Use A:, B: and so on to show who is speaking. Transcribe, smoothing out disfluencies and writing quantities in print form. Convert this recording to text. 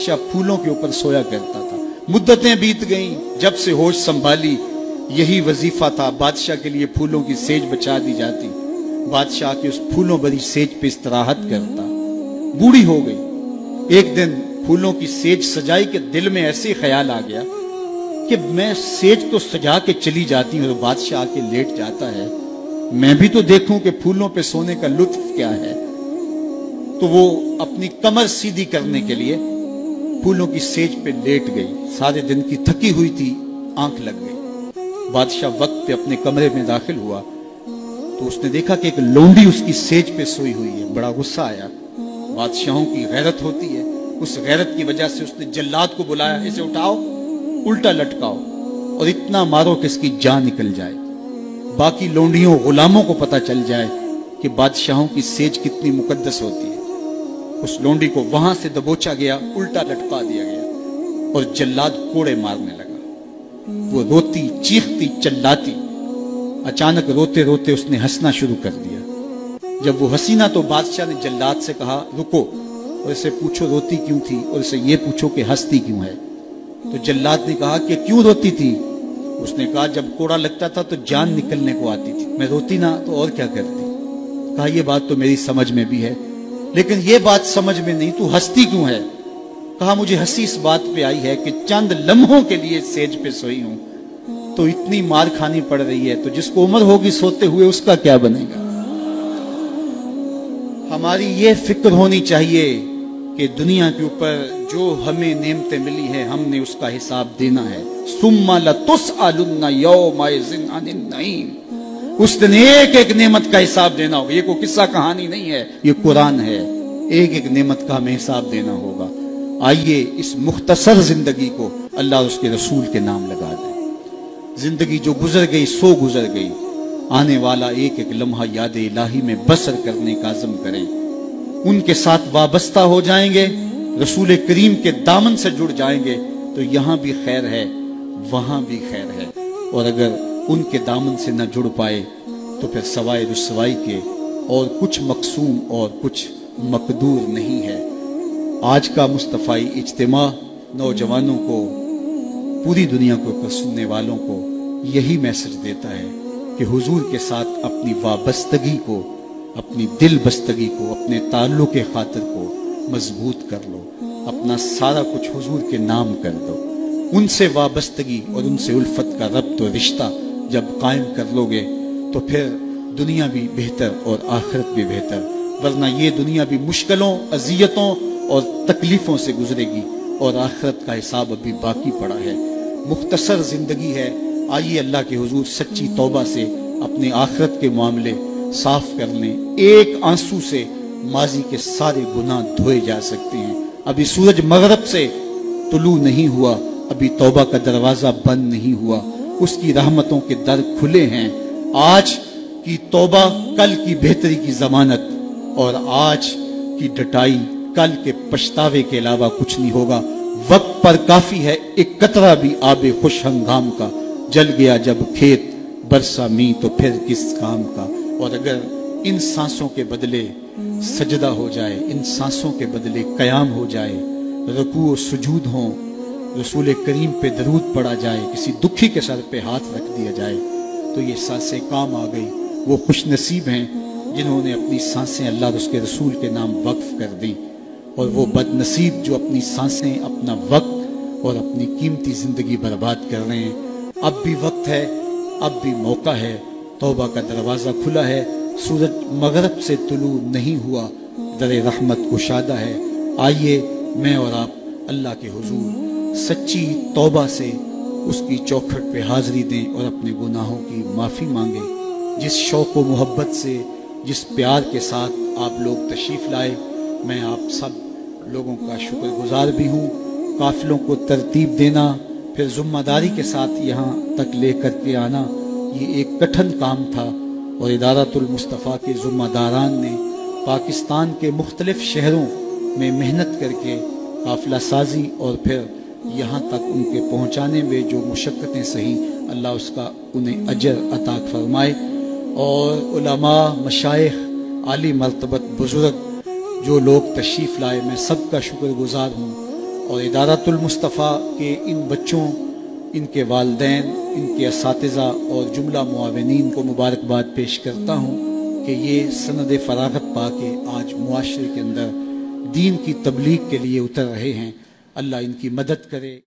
A: बादशाह फूलों के ऊपर सोया करता था। मुद्दतें बीत गईं, जब से होश संभाली यही वजीफा था, बादशाह के लिए फूलों की सेज बचा दी जाती। बादशाह के उस फूलों भरी सेज पे इस्तराहत करता। बूढ़ी हो गई। एक दिन फूलों की सेज सजाई के दिल में ऐसे ख्याल आ गया कि मैं सेज तो सजा के चली जाती हूँ, बादशाह आके लेट जाता है, मैं भी तो देखूं कि फूलों पे सोने का लुत्फ क्या है। तो वो अपनी कमर सीधी करने के लिए फूलों की सेज पे लेट गई। सारे दिन की थकी हुई थी, आंख लग गई। बादशाह वक्त पे अपने कमरे में दाखिल हुआ तो उसने देखा कि एक लोंडी उसकी सेज पे सोई हुई है। बड़ा गुस्सा आया। बादशाहों की गैरत होती है, उस गैरत की वजह से उसने जल्लाद को बुलाया, इसे उठाओ, उल्टा लटकाओ और इतना मारो कि इसकी जान निकल जाए, बाकी लोंडियों गुलामों को पता चल जाए कि बादशाहों की सेज कितनी मुकद्दस होती है। उस लोंडी को वहां से दबोचा गया, उल्टा लटका दिया गया और जल्लाद कोड़े मारने लगा। वो रोती, चीखती, चिल्लाती। अचानक रोते रोते उसने हंसना शुरू कर दिया। जब वो हंसी ना तो बादशाह ने जल्लाद से कहा रुको और इसे पूछो रोती क्यों थी और इसे ये पूछो कि हंसती क्यों है। तो जल्लाद ने कहा कि क्यों रोती थी। उसने कहा जब कोड़ा लगता था तो जान निकलने को आती थी, मैं रोती ना तो और क्या करती। कहा ये बात तो मेरी समझ में भी है, लेकिन ये बात समझ में नहीं, तू हंसती क्यों है। कहा मुझे हंसी इस बात पे आई है कि चंद लम्हों के लिए सेज पे सोई हूं तो इतनी मार खानी पड़ रही है, तो जिसको उम्र होगी सोते हुए उसका क्या बनेगा। हमारी ये फिक्र होनी चाहिए कि दुनिया के ऊपर जो हमें नेमतें मिली है हमने उसका हिसाब देना है। सुम्मा लतुसअलुन्ना यौमइज़िन अनिन नईम, उस दिन एक एक नेमत का हिसाब देना होगा। ये कोई किस्सा कहानी नहीं है, ये कुरान है। एक एक नेमत का हमें हिसाब देना होगा। आइए इस मुख्तसर जिंदगी को अल्लाह और उसके रसूल के नाम लगा दें। जिंदगी जो गुजर गई सो गुजर गई, आने वाला एक एक लम्हा याद इलाही में बसर करने का अज़म करें। उनके साथ वाबस्ता हो जाएंगे, रसूल करीम के दामन से जुड़ जाएंगे तो यहाँ भी खैर है, वहां भी खैर है। और अगर उनके दामन से न जुड़ पाए तो फिर सवाए रुसवाई के और कुछ मकसूम और कुछ मकदूर नहीं है। आज का मुस्तफ़ाई इज्तिमा नौजवानों को, पूरी दुनिया को सुनने वालों को यही मैसेज देता है कि हुजूर के साथ अपनी वाबस्तगी को, अपनी दिल बस्तगी को, अपने ताल्लुक़ के खातिर को मजबूत कर लो। अपना सारा कुछ हुजूर के नाम कर दो। उनसे वाबस्तगी और उनसे उल्फत का रब्त और रिश्ता जब कायम कर लोगे तो फिर दुनिया भी बेहतर और आखिरत भी बेहतर। वरना ये दुनिया भी मुश्किलों, अजियतों और तकलीफों से गुजरेगी और आखिरत का हिसाब अभी बाकी पड़ा है। मुख्तसर जिंदगी है। आइए अल्लाह के हुजूर सच्ची तौबा से अपने आखिरत के मामले साफ कर लें। एक आंसू से माजी के सारे गुनाह धोए जा सकते हैं। अभी सूरज मगरब से तुलू नहीं हुआ, अभी तौबा का दरवाजा बंद नहीं हुआ, उसकी रहमतों के दर खुले हैं। आज की तौबा कल की बेहतरी की जमानत, और आज की डटाई कल के पछतावे के अलावा कुछ नहीं होगा। वक्त पर काफी है, एक कतरा भी आबे खुश हंगाम का, जल गया जब खेत बरसा मी तो फिर किस काम का। और अगर इन सांसों के बदले सजदा हो जाए, इन सांसों के बदले कयाम हो जाए, रुकू और सुजूद हो, रसूल करीम पे दरूद पढ़ा जाए, किसी दुखी के सर पे हाथ रख दिया जाए, तो ये सांसें काम आ गई। वो खुश नसीब हैं जिन्होंने अपनी सांसें अल्लाह और उसके रसूल के नाम वक्फ कर दी, और वो बदनसीब जो अपनी सांसें, अपना वक्त और अपनी कीमती जिंदगी बर्बाद कर रहे हैं। अब भी वक्त है, अब भी मौका है, तौबा का दरवाज़ा खुला है। सूरज मगरब से तुलू नहीं हुआ, दर रहमत कुशादा है। आइए मैं और आप अल्लाह के हुजूर सच्ची तौबा से उसकी चौखट पे हाजिरी दें और अपने गुनाहों की माफ़ी मांगें। जिस शौक़ व मोहब्बत से, जिस प्यार के साथ आप लोग तशरीफ़ लाए, मैं आप सब लोगों का शुक्रगुजार भी हूँ। काफ़िलों को तरतीब देना, फिर ज़िम्मेदारी के साथ यहाँ तक ले कर के आना, ये एक कठिन काम था, और इदारतुल मुस्तफ़ा के ज़िम्मेदारान ने पाकिस्तान के मुख्तलिफ़ शहरों में मेहनत करके काफ़िला साजी और फिर यहाँ तक उनके पहुँचाने में जो मुशक्क़तें सही, अल्लाह उसका उन्हें अजर अता फरमाए। और उलमा, मशाइख, आली मर्तबत बुज़ुर्ग जो लोग तशरीफ़ लाए, मैं सबका शुक्रगुजार हूँ। اور ادارۃ المصطفیٰ کے ان بچوں، ان کے والدین، ان کے اساتذہ اور جملہ معاونین کو مبارکباد پیش کرتا ہوں کہ یہ سند فراغت پا کے آج معاشرے کے اندر دین کی تبلیغ کے لیے اتر رہے ہیں۔ اللہ ان کی مدد کرے۔